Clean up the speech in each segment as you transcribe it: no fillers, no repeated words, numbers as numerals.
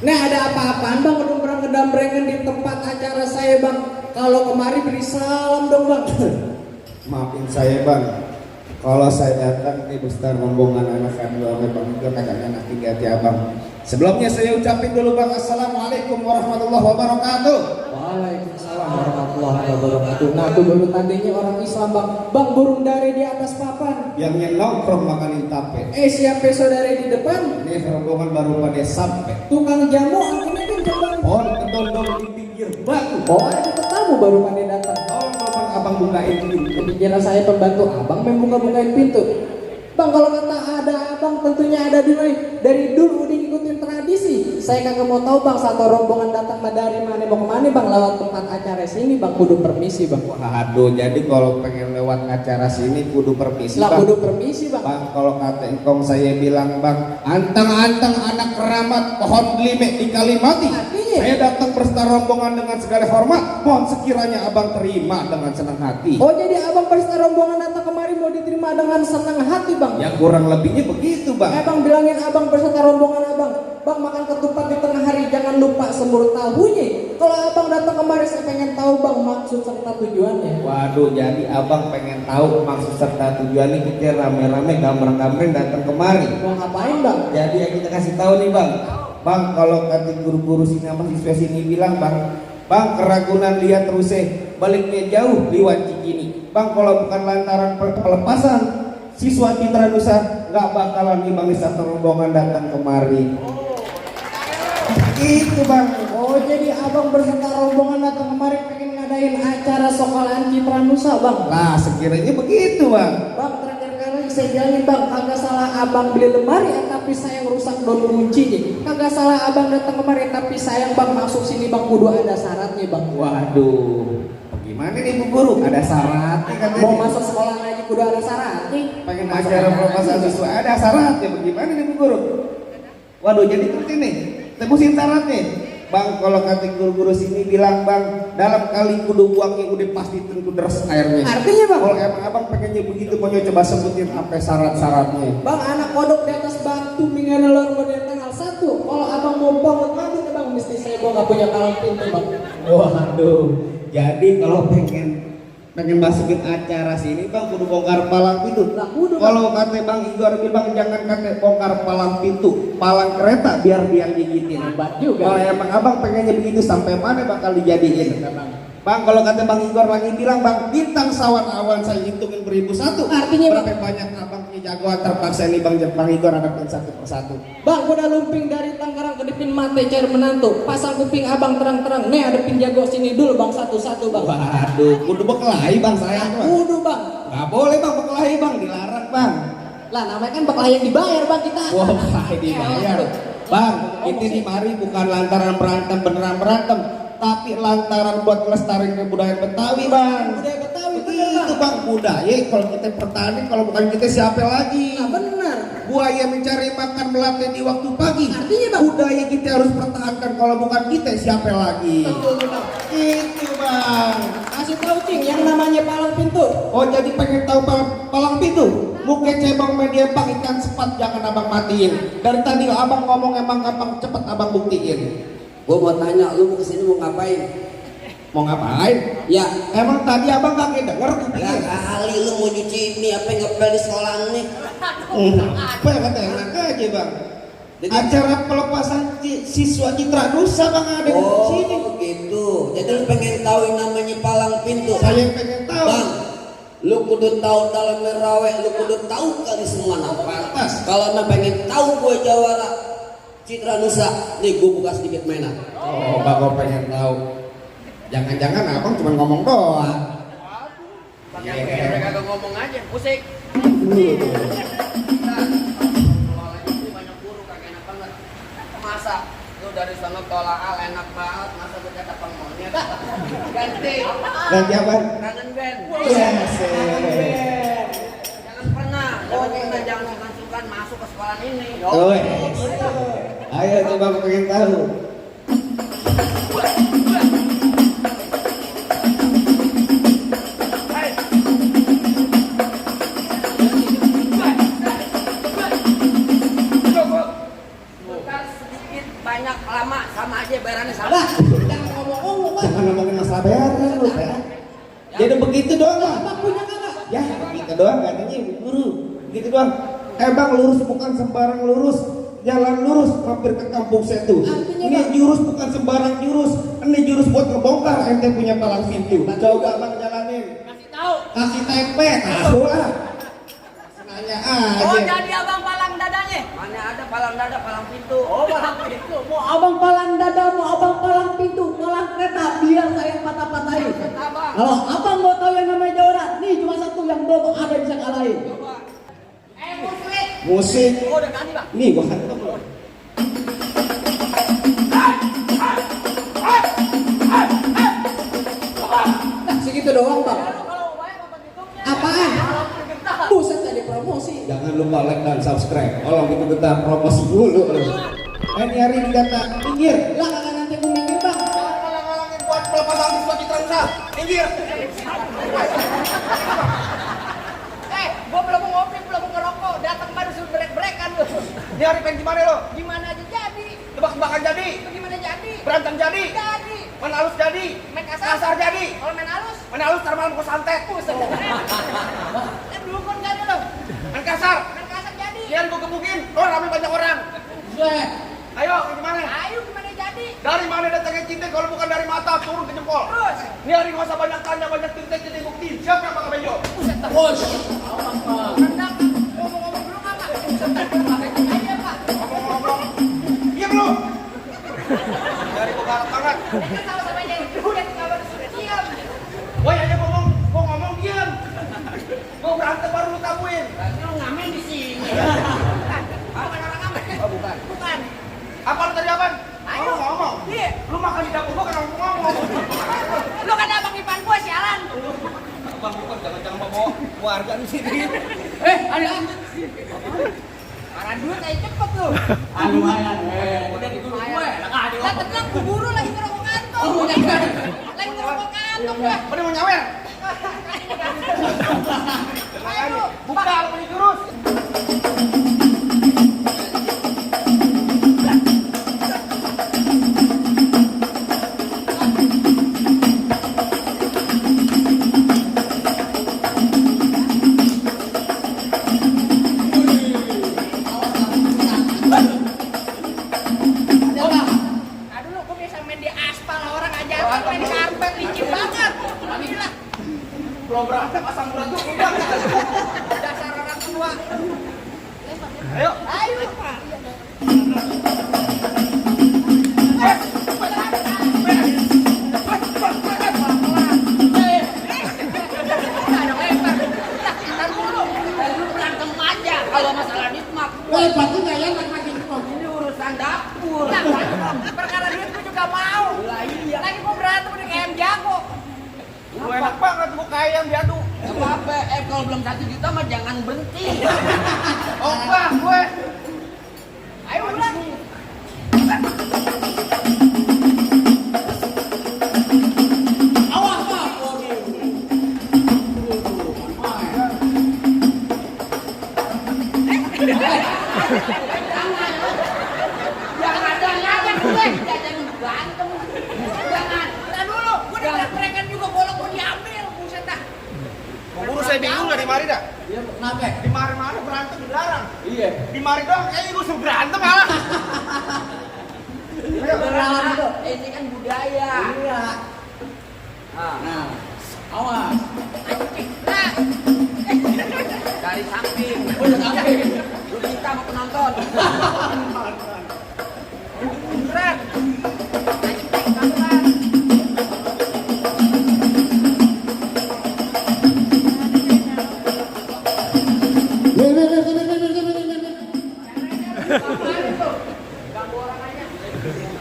Nah ada apa-apaan bang ngedambrengan di tempat acara saya bang? Kalau kemari beri salam dong bang. Maafin saya bang, kalau saya datang di besar rombongan anak kami oleh bang itu kagak enak hati abang. Sebelumnya saya ucapin dulu bang, assalamualaikum warahmatullahi wabarakatuh. Waalaikumsalam warahmatullahi wabarakatuh. Nah tuh baru tandanya orang Islam bang. Bang burung dari di atas papan. Yang nongkrong makanin tape. Siapa saudara di depan? Ini rombongan baru pada sampai. Tukang jamu akhirnya kenceng bang. Pohon kedondong di pinggir batu. Oh ada tamu baru pada datang. Oh bang, abang bukain pintu. Kepikiran saya pembantu abang membuka-bukain pintu. Bang kalau kata ada abang tentunya ada dari dulu udah ngikutin tradisi. Saya kagak mau tahu bang satu rombongan datang dari mana mau kemana bang lewat tempat acara sini bang kudu permisi bang. Waduh, jadi kalau pengen lewat acara sini kudu permisi lah bang. kudu permisi bang. Bang kalau kata engkong saya bilang bang, antang-antang anak keramat pohon gelime di Kalimati. Artinya? Saya datang berserta rombongan dengan segala hormat. Mohon sekiranya abang terima dengan senang hati. Oh jadi abang berserta rombongan datang kemari mau diterima dengan senang hati bang. Ya kurang lebihnya begitu bang. Bang bilangin abang berserta rombongan abang. Bang makan ketupat di tengah hari jangan lupa semur tahunya. Kalau abang datang kemari saya pengen tahu bang maksud serta tujuannya. Waduh, jadi abang pengen tahu maksud serta tujuannya kita rame-rame gambreng-gambreng datang kemari. Mau ngapain bang? Jadi yang kita kasih tahu nih bang. Bang kalau kata guru-guru sini sama siswa sini bilang bang keragunan lihat terus baliknya jauh liwat Cikini. Bang kalau bukan lantaran pelepasan siswa Citra Nusa nggak bakalan nih bang satu rombongan datang kemari. Itu bang. Oh jadi abang berserta rombongan datang kemari pengen ngadain acara sekolahan Citra Nusa bang. Lah sekiranya begitu bang. Bang terakhir kali saya bilangin bang kagak salah abang beli lemari tapi saya yang rusak don kuncinya. Kagak salah abang datang kemari tapi sayang bang masuk sini bang kudu ada syaratnya bang. Waduh, gimana nih Bu Guru? Ada syaratnya katanya. Mau masuk sekolah lagi kudu ada syaratnya. Pengen acara proposal siswa ada syaratnya. Bagaimana nih Bu Guru? Waduh, jadi terus ini tebusin syaratnya. Bang, kalau kata guru-guru sini bilang bang, dalam kali kudu buangnya udah pasti tentu deras airnya. Artinya bang? Kalau emang abang pengennya begitu, mau coba sebutin apa syarat-syaratnya. Bang, anak kodok di atas batu minggu lor model tanggal 1. Kalau abang mau bangun mati bang, mesti saya gua nggak punya kalang pintu bang. Waduh, jadi kalau pengen masukin acara sini bang kudu bongkar palang pintu. Lah kudu. Kalau kata Bang Igor bilang jangan kata bongkar palang pintu, palang kereta biar dia gigitin. Hebat juga. Kalau emang abang pengennya begitu sampai mana bakal dijadiin? Bang, kalau kata Bang Igor lagi bilang bang bintang sawan awan saya hitungin 1001. Artinya berapa banyak abang punya jagoan terpaksa nih bang Igor hadapin satu persatu. Bang, udah lumping dari Tangerang ke depin mate cari menantu. Pasang kuping abang terang-terang. Nih adepin jago sini dulu bang satu-satu bang. Waduh, kudu bekelahi bang saya tuh. Kudu bang. Nggak boleh bang bekelahi bang, dilarang bang. Lah namanya kan bekelahi yang dibayar bang kita. Wah, bekelahi dibayar. Bang, kita di mari bukan lantaran berantem beneran berantem, tapi lantaran buat melestarikan kebudayaan Betawi bang. Budaya Betawi itu bang budaya. Kalau kita pertani, kalau bukan kita siapa lagi? Nah benar. Buaya mencari makan melatih di waktu pagi. Artinya bang budaya kita harus pertahankan. Kalau bukan kita siapa lagi? betul bang. Itu bang. Kasih tahu cing yang namanya palang pintu. Oh jadi pengen tahu palang pintu? Mungkin cebong media bang ikan sepat jangan abang matiin. Dari tadi abang ngomong emang gampang cepet abang buktiin. Gua mau tanya, lu mau kesini mau ngapain? Mau ngapain? Ya, Emang tadi abang kagak denger ya kupingnya? kali lu mau nyuci mie apa yang ngepel di sekolah nih? Apa ya kata enak aja bang. Jadi- acara pelepasan siswa Citra Nusa Bang ada di sini. Oh gitu. Jadi lu pengen tahu yang namanya palang pintu? Saya pengen tahu. Bang, lu kudu tahu dalam merawe, lu kudu tahu kali semua nafas. Kalau emang pengen tahu gue jawara Citra Nusa, nih gue buka sedikit mainan. Oh, Bang gue pengen tahu. Jangan-jangan abang cuma ngomong doang. Mereka kagak ngomong aja, musik. Banyak guru kagak enak banget. Masa lu dari sana tolak enak banget, masa gue kata pengmaunya. Ganti. Ganti apa? Kangen band. Yes. Jangan pernah jangan sukan masuk ke sekolah ini. Oh, yes. Ayo coba aku pengen tahu. Bentar sedikit banyak lama sama aja bayarannya sama. Lah, jangan ngomong-ngomong Bang. Jangan ngomongin masalah bayaran lu, ya. Jadi begitu doang lah. Abang punya kagak? Ya, begitu doang katanya Ibu Guru. Begitu doang. Bang lurus bukan sembarang lurus. Jalan lurus mampir ke kampung Setu. Artinya, Ini Bang? jurus bukan sembarang jurus. Ini jurus buat ngebongkar ente punya palang pintu. Coba Bang jalanin. Kasih tahu. Kasih tempe, tahu lah. Nanya aja. Oh, jadi abang palang dadanya? Mana ada palang dada, palang pintu. Oh, palang pintu. Mau abang palang dada, mau abang palang pintu, palang kereta, biar saya patah-patahin. Abang. Kalau abang mau tahu yang namanya jawara, nih cuma satu yang belum ada bisa kalahin. Coba. Musik. Musik. Oh, udah ganti, Bang. Nih gua hantam loh. Nah, segitu doang Bang. Kalau banyak apa hitungnya? Apaan? Buset tadi promosi. Jangan lupa like dan subscribe. Tolong itu kita promosi dulu. Ini hari ini kata pinggir. Lah kagak nanti aku minggir Bang. Ngalang-ngalangin buat pelepasan siswa Citra Nusa. Minggir. Gua belum mau ngopi, belum mau ngerokok. Datang baru suruh break-breakan lu. Ini hari pengen gimana lo? Gimana aja jadi. Tebak-tebakan jadi. Gimana jadi? Berantem jadi. Jadi. Main halus jadi. Main kasar jadi. Kalau main halus? Main halus ntar malam gua santet. Buset. Kan dukun kan lo. Main kasar. Main kasar jadi. Lihat gua gebukin. Oh, rame banyak orang. Buset. Ayo, gimana? Ayo, gimana jadi? Dari mana datangnya cinta kalau bukan dari mata turun ke jempol? Terus. Ini hari nggak usah banyak tanya, banyak tinta jadi bukti. Siapa yang pakai bejo? Buset, terus. Rendang. Ngomong-ngomong dulu nggak, Pak? Buset, pakai aja, Pak. Ngomong-ngomong. Diam lu. Dari gua galak banget. Kita sama-sama jadi udah tinggal sudah diam. Woi, aja ngomong diam. Gua berantem baru lu tabuin. Berarti lu ngamen di sini. Bukan orang ngamen. Oh, bukan. Bukan. Apa lu tadi apaan? Ayo ngomong. Iya. Lu makan di dapur gua kan ngomong. Lu kan abang ipan gua sialan. Bang bukan jangan bawa keluarga di sini. Ada. Marah duit aja cepet lu. Lumayan. Udah di guru gue. Lah tenang kuburu lagi ngerokok kantong. Oh, lagi ngerokok kantong gua. Udah mau nyawer. Ayo, buka beli jurus. Belum berantem asam urat tuh udah dasar orang tua. Ayo. Ayo. Kalau masalah duit mah, Berarti nggak enak makin ini urusan dapur. Perkara duit gue juga mau. Lagi mau berantem udah kayak ayam jago. Lu enak banget gua kayak ayam diadu. Gak apa-apa, kalau belum 1 juta mah jangan berhenti. Oke, gue. Ayo ulang. awas Bang. Jangan gue. Jangan berantem. Jangan. Kita dulu. Gue udah mereka juga bolong mau diambil. Buset dah. Mau urus saya bingung nggak di mari dah. Iya, kenapa? Di mari mana berantem dilarang. Iya. Di mari doang kayaknya gue suruh berantem malah. Beneran itu. Ini kan budaya. Iya. Nah, awas. Dari samping. Udah sampai. Lu minta sama penonton. Keren.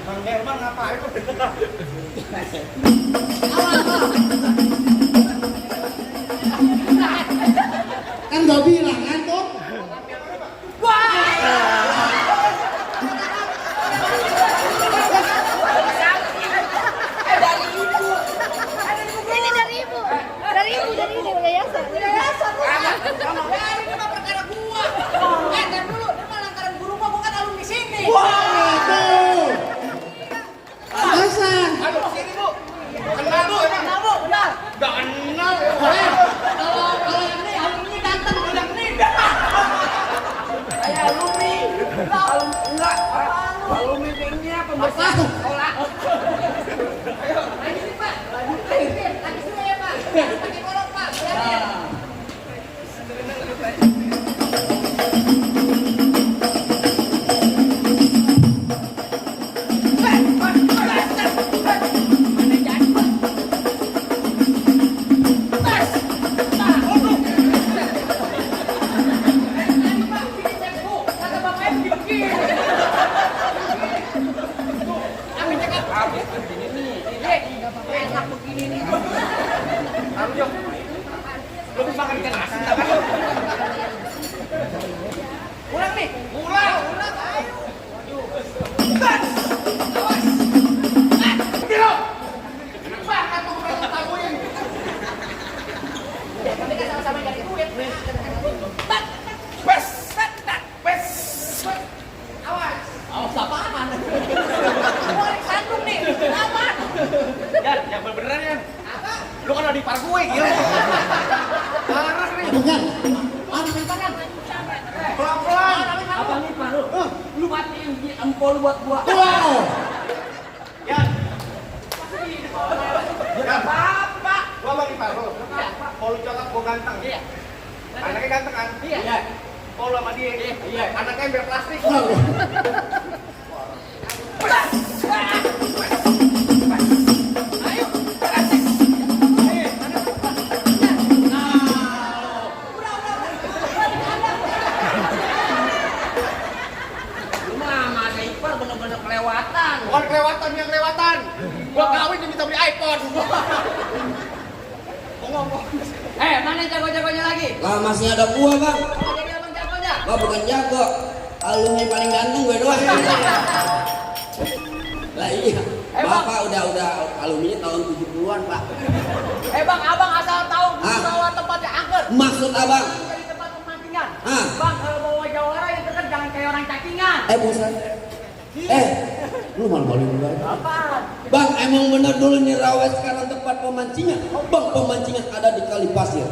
Bang Herman ngapain tuh? Kan gak bilang kan tuh. Ini dari ibu. Dari ibu yayasan. Yayasan. Alasan. Aduh, sini Bu. Kenal Bu emang? Gak kenal. Kalau yang ini ganteng, yang ini Saya alumni. Enggak. Alumni banknya pembesar sekolah. Enak begini nih. Taruh Jok. Lu bisa makan ikan asin tak kan? Ulang nih. Ulang. Ayo. Gas. Awas. Bilo. Kenapa tuh mereka tabuin? Kami kan sama-sama nyari duit. Bes. Bes. Awas. Awas apaan? Goreng sandung nih. Aman. Ya, yang beneran ya. Apa? Lu kan adik par gue gila. Parah nih. Bukan. Pelan-pelan. Apa nih Pak lu? Lu matiin di empol buat gua. Wow. Ya. Ya, Apa? gua bang Ipar lu. Mau lu coklat gua ganteng. Iya. Anaknya ganteng kan? Iya. Oh lu sama dia. Iya. Anaknya ember plastik. Ayo. Lu mah sama ada Ipar bener-bener kelewatan. Bukan kelewatan yang kelewatan. Gua kawin dia minta beli iPhone. Ngomong. Mana jago-jagonya lagi? Lah masih ada gua bang. Oh, jadi abang jagonya. Gua bukan jago. Alumni paling ganteng gue doang. Lah iya. Bang. Bapak udah alumni tahun 70-an pak. Bang, abang asal tahu Ah. bawa tempatnya angker. Maksud abang? Jadi tempat pemancingan. Ah. Bang, kalau bawa jawara yang dekat jangan kayak orang cacingan. Bukan. Lu malu-maluin gue. Apaan? Bang, emang bener dulu nih Rawe sekarang tempat pemancingan. Bang, pemancingan ada di kali pasir.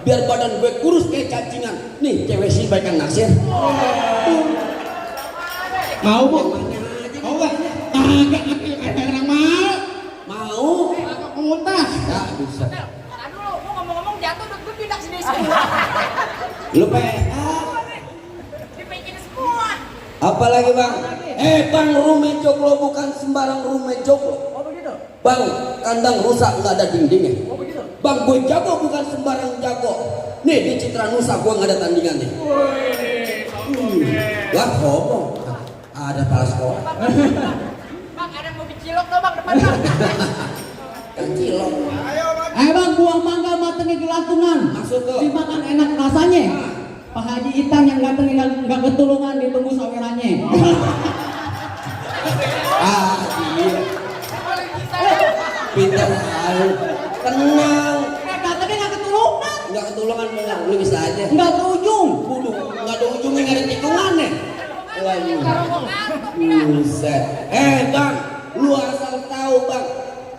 Biar badan gue kurus kayak cacingan. Nih, cewek sih baik kan naksir. Mau bu? Mau gak? Kagak ada orang mau. Mau? Agak pengutas. Ya, bisa. Aduh, gua ngomong-ngomong jatuh dan gue pindah sini. Lu PA. Dipencin semua. Apalagi bang? Bang, rume joglo bukan sembarang rume joglo. Oh begitu? Bang, kandang rusak nggak ada dindingnya. Oh begitu? Bang, gue jago bukan sembarang jago. Nih di Citra Nusa gue nggak ada tandingannya. Lah ngomong. Ada talas kok. Bang, ada mobil cilok tuh bang depan bang. Kan cilok. Ayo bang. Bang, buah mangga matengnya gelantungan. Maksud tuh? Dimakan enak rasanya. Pak Haji Itang yang ganteng nggak ketulungan ditunggu sawerannya. Iya. Pintar sekali. Tenang. Gantengnya nggak ketulungan. Nggak ketulungan bener. Lu bisa aja. Nggak berujung. Kudu nggak ada ujungnya nggak ada tikungannya. Buset. Bang, lu asal tahu bang.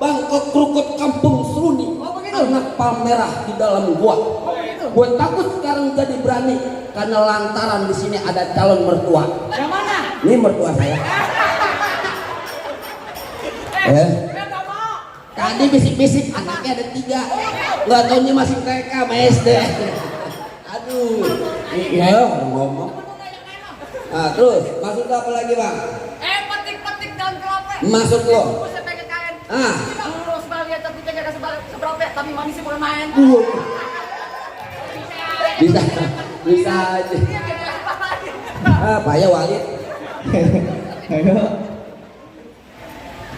Bang, kekrukut kampung Seruni. Oh begitu? Anak palmerah di dalam gua. Oh begitu? Gue takut sekarang jadi berani karena lantaran di sini ada calon mertua. Yang mana? Ini mertua saya. Tadi bisik-bisik anaknya ada 3. Nggak tahunya masih TK sama SD. Aduh. Iya ngomong. Nah terus maksud lo apa lagi bang? Petik-petik daun kelapa. Maksud lo? Saya pengen kain. Ah. Terus balik tapi tidak seberapa tapi manisnya bukan main. Bisa aja. Pak ya Walid.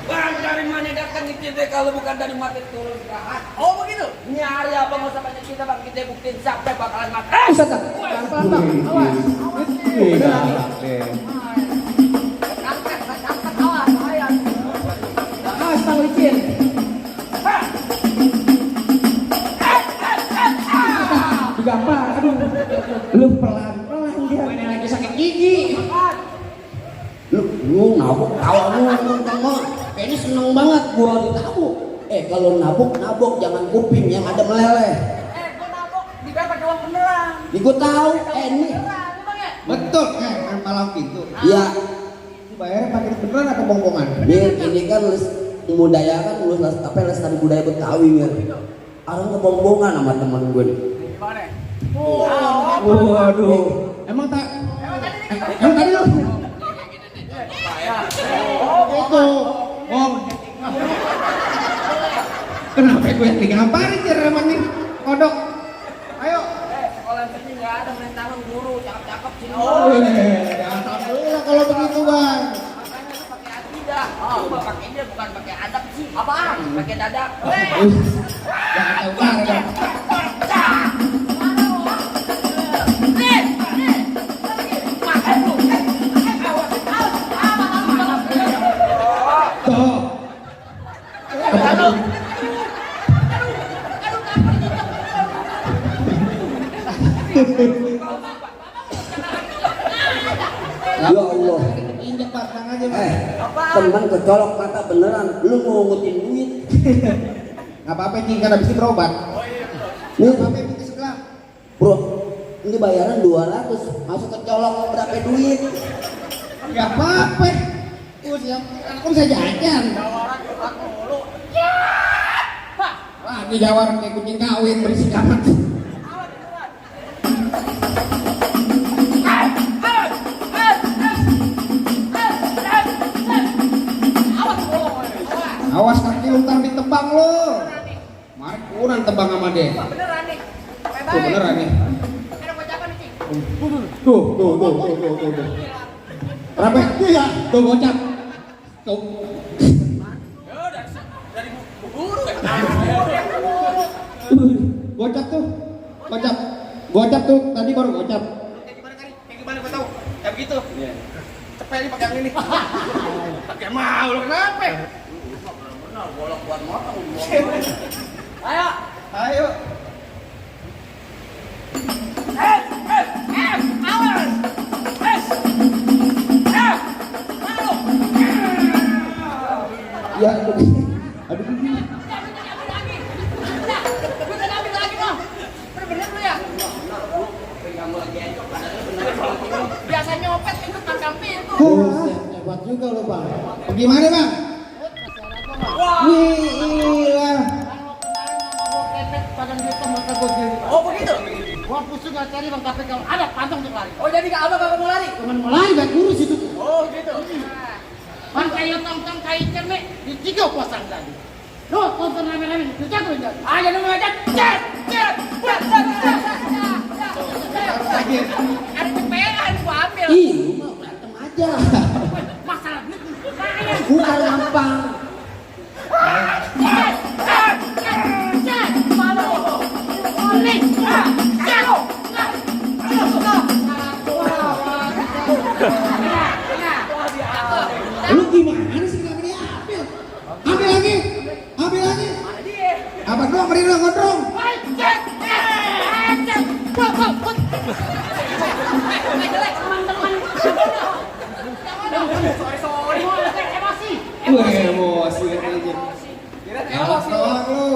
Bang, dari mana datang kita kalau bukan dari mati turun ke hati? Oh begitu? Nyari apa nggak usah banyak kita bang, kita buktiin sampai bakalan mati. Ustaz, pelan-pelan bang, awas. Awas bang licin. Digampar, aduh. Lu pelan-pelan dia. Ini lagi sakit gigi. Lu nabok tawa lu ngomong kayaknya seneng banget gua ditabuk. Kalau nabok jangan kuping yang ada meleleh. Gua nabok dibayar pakai uang beneran. Gua tahu ini. Betul, malam itu. Iya. Bayarnya pakai beneran atau bongkongan? Ini kan les budaya kan les tari budaya Betawi mir. Orang ngebongbongan sama teman gue nih. Waduh. Emang tadi lu? Itu. Wong. Kenapa gue yang digamparin cereman nih? Kodok. Ayo. Sekolah sini nggak ada main tangan guru, cakep-cakep sini. Alhamdulillah kalau begitu bang. Makanya lu pakai adidah. Cuma pakai dia bukan pakai adab sih. Apaan? Pakai dadak. Jangan tahu bang. Tuh. Ya Allah. Injek batang aja bang. Teman kecolok mata beneran. Lu mau ngutin duit. Nggak apa-apa cing kan habis itu berobat. Nih, Nggak apa-apa itu segelas. bro, ini bayaran 200. Masuk kecolok berapa duit? Nggak apa-apa. Aku bisa jajan. Lagi jawar kayak kucing kawin berisik amat. Awas kaki lu ntar ditebang lu. Mari kurang tebang sama dia. Beneran nih. Tuh beneran nih. Ada gocapan nih, Cing. Tuh. Berapa? Iya. Tuh gocap. Tuh. Gocap tuh. Gocap tuh. Tadi baru gocap. Kayak gimana gue tahu? Ya begitu. Cepet pakai yang ini. Pakai mau lo kenapa? Benar, bolak buat motong. Ayo. Ayo. Awas. Ya. Aduh. Bener lu ya? Biasa nyopet ikut tangkap pintu. Hebat juga lo bang. Gimana bang? Wih, Oh begitu? Gua pusing nggak cari bang, tapi kalau ada pantang untuk lari. Oh jadi gak apa mau lari? Cuman mau lari gak kurus itu. Oh gitu. Bang kayak tong-tong kayak cermek di 3 pasang tadi. Lo tonton rame-rame di jatuh jadi. Ayo dong aja. Cet. Ada cepetan gua ambil. Ih, lu mah berantem aja. Masalah duit. Bukan gampang. Lu gimana sih nggak diambil? Ambil lagi. Apa doang beri lu gondrong? Wah, emosi aja. Kira Tolong lu.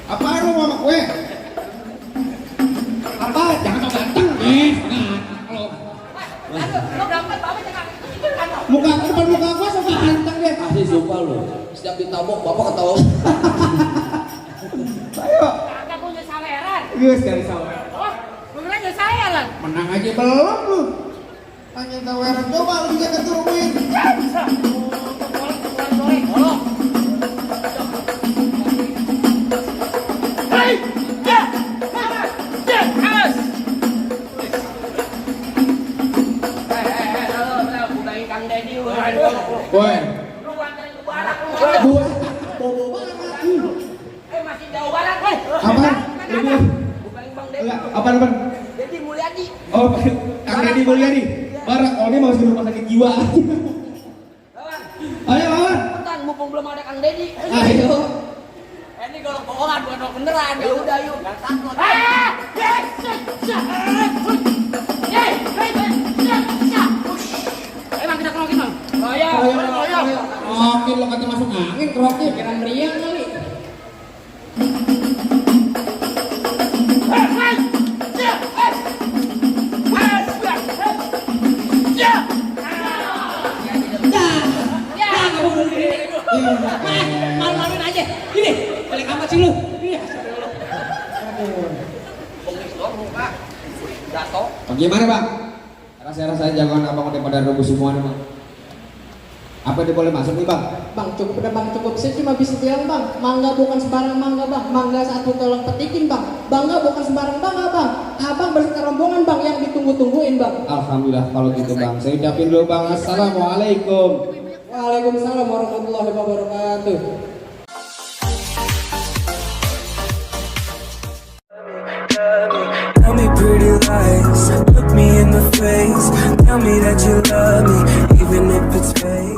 Apa lu sama gue? Muka depan muka gua suka anteng deh. Asli sumpah lu. Setiap ditabok bapak ketawa. Ayo. Kagak punya saweran. Geus dari sawah. Oh, beneran nggak saweran. Menang aja belum lu. Tanya tawaran coba lu bisa keturunin. Hei, ya, ya, awas. Budangin Kang Dedi lu. Woi, Lu anterin ke barak lu. gua bobo banget. Masih jauh barak, weh. Apaan? Lu Budangin Bang Dedi. enggak apaan? Dedi Mulyadi. Oh, Kang Deddy Mulyadi. Barak, oh ini mau ke rumah sakit jiwa. Lawan. Ayo lawan. Cepetan, mumpung belum ada Kang Dedi. Ayo. Ini kalau bohongan bukan orang beneran. Ya udah yuk, jangan takut. Emang kita kerokin bang? Royal. Oke, lo kata masuk angin keroknya. Kira meriang kali. Malu-maluin aja. Gini, balik amat sih lu. Iya. Pengis doang muka. Jatuh. Bagaimana bang? Rasa-rasa jagoan abang udah pada rebus semua nih bang. Apa dia boleh masuk nih bang? Bang cukup udah bang cukup. Saya cuma bisa bilang bang, mangga bukan sembarang mangga bang. Mangga satu tolong petikin bang. Bangga bukan sembarang bangga bang. Abang berserta rombongan bang yang ditunggu-tungguin bang. Alhamdulillah kalau gitu bang. Saya ucapin dulu bang. Assalamualaikum. Waalaikumsalam warahmatullahi wabarakatuh. Tell me pretty lies, look me in the face. Tell me that you love me, even if it's fake.